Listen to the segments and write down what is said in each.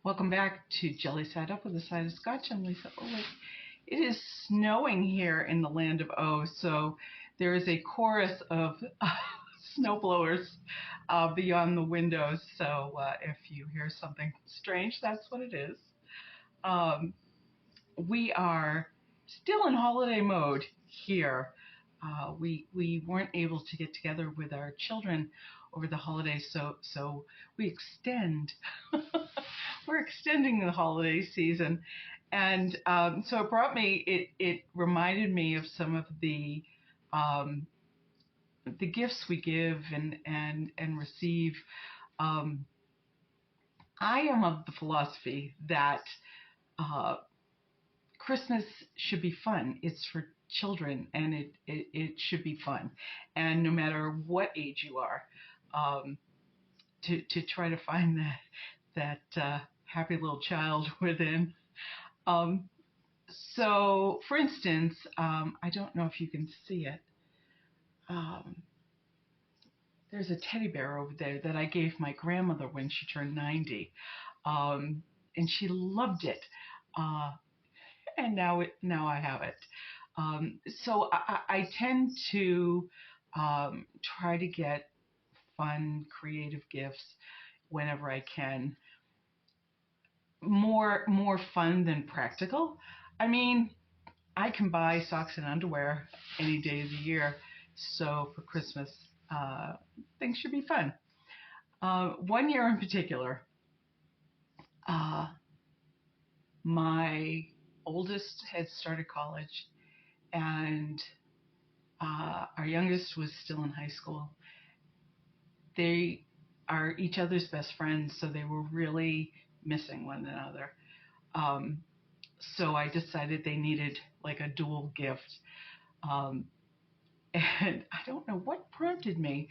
Welcome back to Jelly Side Up with a Side of Scotch. I'm Lisa Olick. It is snowing here in the land of O, so there is a chorus of snowblowers beyond the windows. So if you hear something strange, that's what it is. Um, we are still in holiday mode here. We weren't able to get together with our children over the holidays, so we extend. We're extending the holiday season, and so it reminded me of some of um, the gifts we give and receive. Um, I am of the philosophy that uh, Christmas should be fun. It's for children, and it should be fun. And no matter what age you are, um, to try to find that happy little child within. Um, so, for instance, I don't know if you can see it. Um, there's a teddy bear over there that I gave my grandmother when she turned 90, and she loved it. Uh, and now I have it. So I tend to try to get fun, creative gifts whenever I can. More fun than practical. I mean, I can buy socks and underwear any day of the year. So for Christmas, uh, things should be fun. One year in particular, uh, my oldest had started college, and our youngest was still in high school. They are each other's best friends, so they were really missing one another. Um, so I decided they needed like a dual gift. Um, and I don't know what prompted me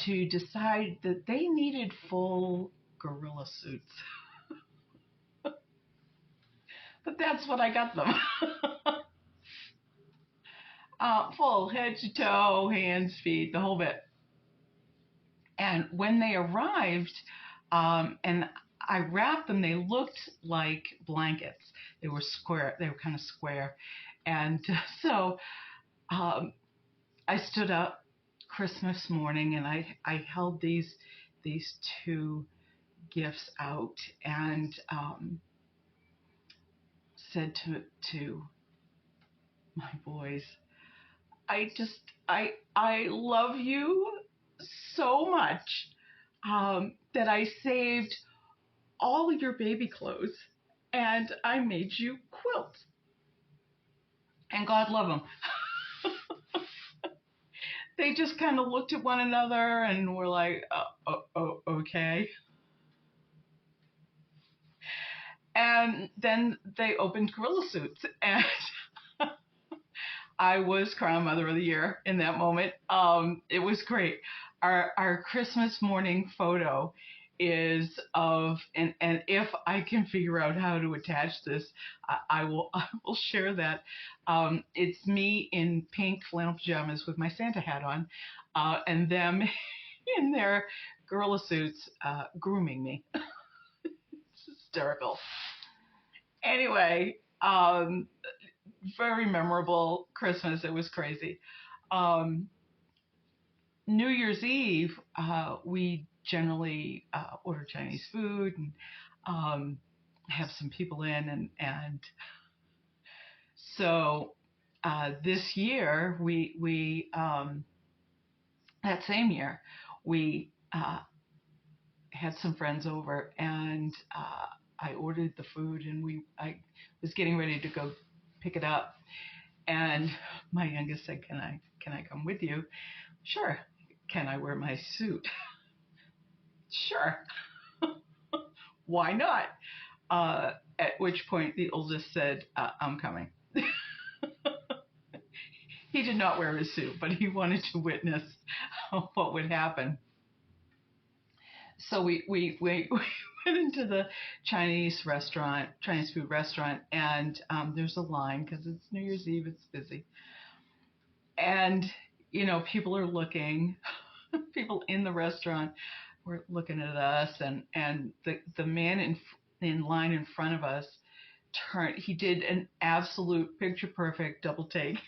to decide that they needed full gorilla suits. But that's what I got them. Full head to toe, hands, feet, the whole bit. And when they arrived, and I wrapped them, they looked like blankets. They were square, they were kind of square. And so um, I stood up Christmas morning and I held these two gifts out and said to my boys, I just I love you so much that I saved all your baby clothes and I made you quilts. And God love them. They just kind of looked at one another and were like, okay. And then they opened gorilla suits, and I was Crown Mother of the Year in that moment. It was great. Our Christmas morning photo is of and if I can figure out how to attach this, I will share that. It's me in pink flannel pajamas with my Santa hat on, and them in their gorilla suits grooming me. It's hysterical. Anyway, very memorable Christmas. It was crazy. Um, New Year's Eve, we generally order Chinese food and have some people in, and so this year we that same year we had some friends over and I ordered the food and I was getting ready to go pick it up, and my youngest said, "Can I come with you?" Sure. Can I wear my suit? Sure. Why not? At which point the oldest said, I'm coming. He did not wear his suit, but he wanted to witness what would happen. So we went into the Chinese food restaurant, and there's a line because it's New Year's Eve, it's busy. And, people are looking, people in the restaurant were looking at us, and the man in line in front of us turned. He did an absolute picture perfect double take,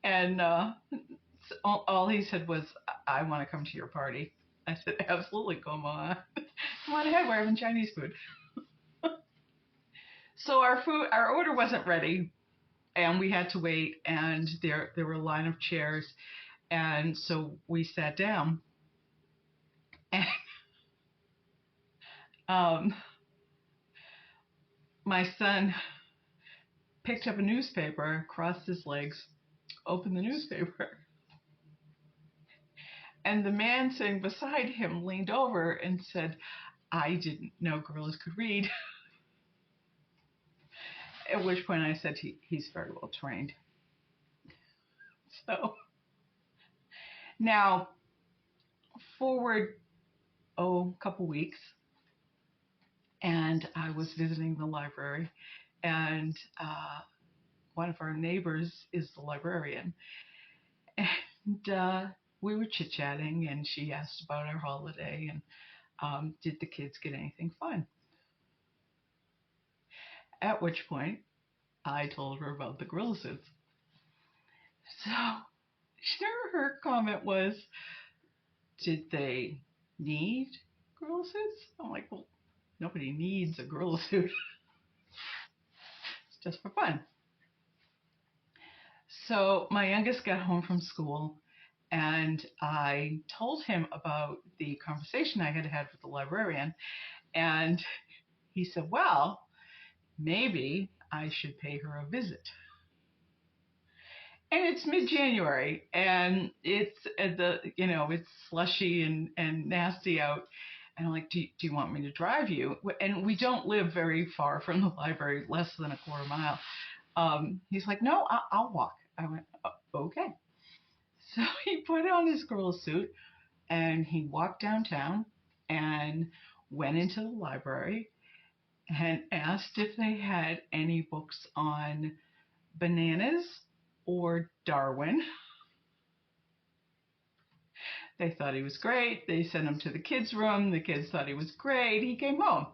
and all he said was, "I want to come to your party." I said, "Absolutely, come on, come on ahead. We're having Chinese food." So our order wasn't ready, and we had to wait. And there were a line of chairs, and so we sat down. And my son picked up a newspaper, crossed his legs, opened the newspaper, and the man sitting beside him leaned over and said, "I didn't know gorillas could read." At which point I said he's very well trained. So now forward, a couple weeks, and I was visiting the library, and one of our neighbors is the librarian, and we were chit-chatting, and she asked about our holiday, and did the kids get anything fun? At which point I told her about the gorilla suits. So her comment was, did they need gorilla suits? I'm like, well, nobody needs a gorilla suit. It's just for fun. So my youngest got home from school, and I told him about the conversation I had had with the librarian, and he said, well, maybe I should pay her a visit. And it's mid-January, and it's it's slushy and nasty out. And I'm like, do you want me to drive you? And we don't live very far from the library, less than a quarter mile. He's like, no, I'll walk. I went, okay. So he put on his gorilla suit, and he walked downtown and went into the library and asked if they had any books on bananas or Darwin. They thought he was great. They sent him to the kids' room. The kids thought he was great. He came home.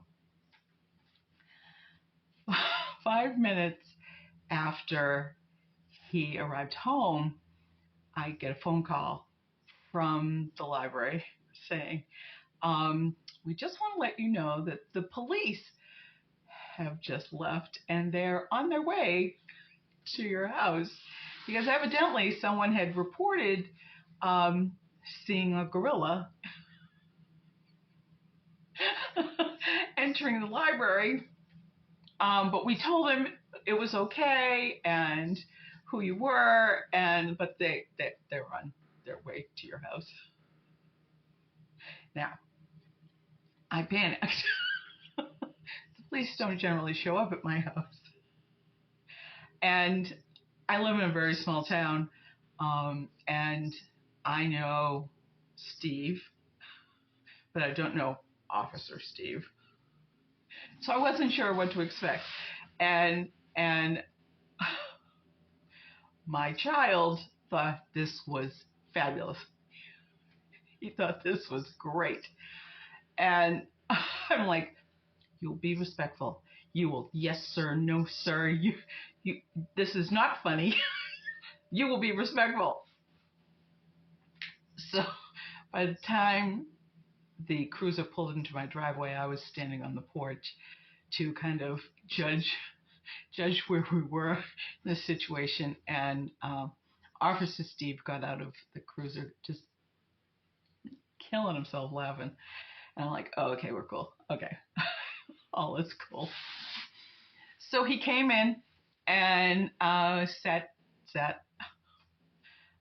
5 minutes after he arrived home, I get a phone call from the library saying, we just want to let you know that the police have just left and they're on their way to your house because evidently someone had reported seeing a gorilla entering the library, but we told him it was okay and who you were, but they're on their way to your house. Now, I panicked. The police don't generally show up at my house, and I live in a very small town, and I know Steve, but I don't know Officer Steve. So I wasn't sure what to expect. And my child thought this was fabulous. He thought this was great. And I'm like, you'll be respectful. You will, yes, sir, no, sir. You this is not funny. You will be respectful. So by the time the cruiser pulled into my driveway, I was standing on the porch to kind of judge where we were in this situation. And Officer Steve got out of the cruiser just killing himself laughing. And I'm like, oh, okay, we're cool. Okay. All is cool. So he came in and sat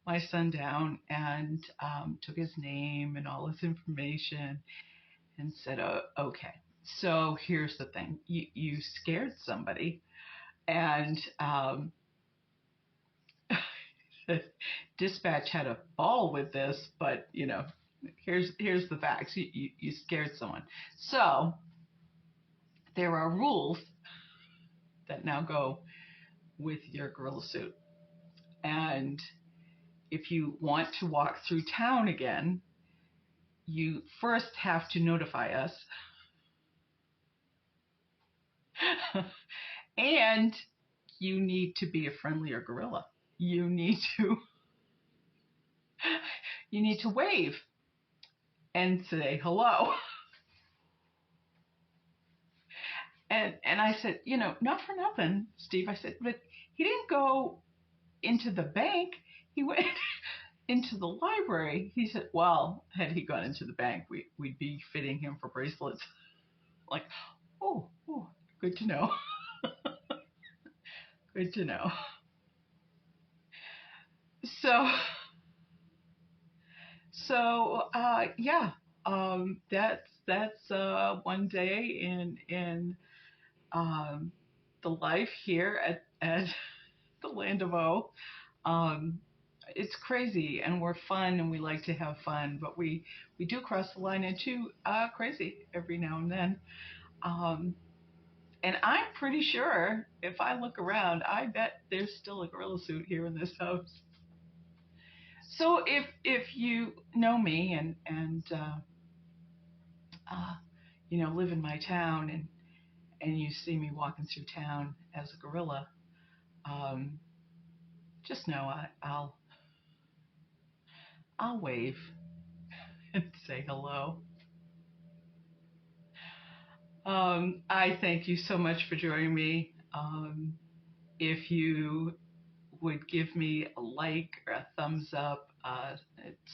my son down and took his name and all his information and said, oh, okay, so here's the thing. You scared somebody, and dispatch had a ball with this, but here's the facts. You scared someone. So there are rules that now go with your gorilla suit. And if you want to walk through town again, you first have to notify us. And you need to be a friendlier gorilla. You need to you need to wave and say hello. And I said, not for nothing, Steve. I said, but he didn't go into the bank. He went into the library. He said, well, had he gone into the bank, we'd be fitting him for bracelets. Like, oh, good to know. Good to know. So, yeah, that's one day in um, the life here at the Land of O. Um, it's crazy, and we're fun, and we like to have fun, but we do cross the line into crazy every now and then. Um, and I'm pretty sure if I look around, I bet there's still a gorilla suit here in this house. So if you know me and uh, live in my town and you see me walking through town as a gorilla, um, just know I'll wave and say hello. I thank you so much for joining me. If you would give me a like or a thumbs up,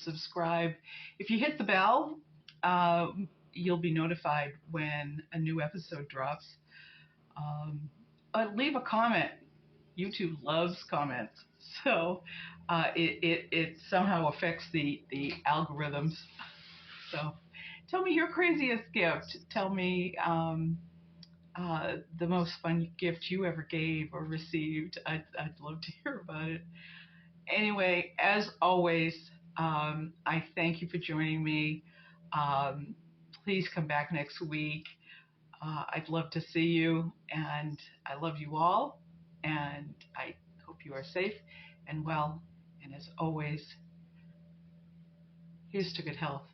subscribe. If you hit the bell, uh, you'll be notified when a new episode drops. Leave a comment. YouTube loves comments, so it somehow affects the algorithms. So tell me your craziest gift. Tell me the most fun gift you ever gave or received. I'd love to hear about it. Anyway, as always, I thank you for joining me. Um, please come back next week. I'd love to see you, and I love you all, and I hope you are safe and well. And as always, here's to good health.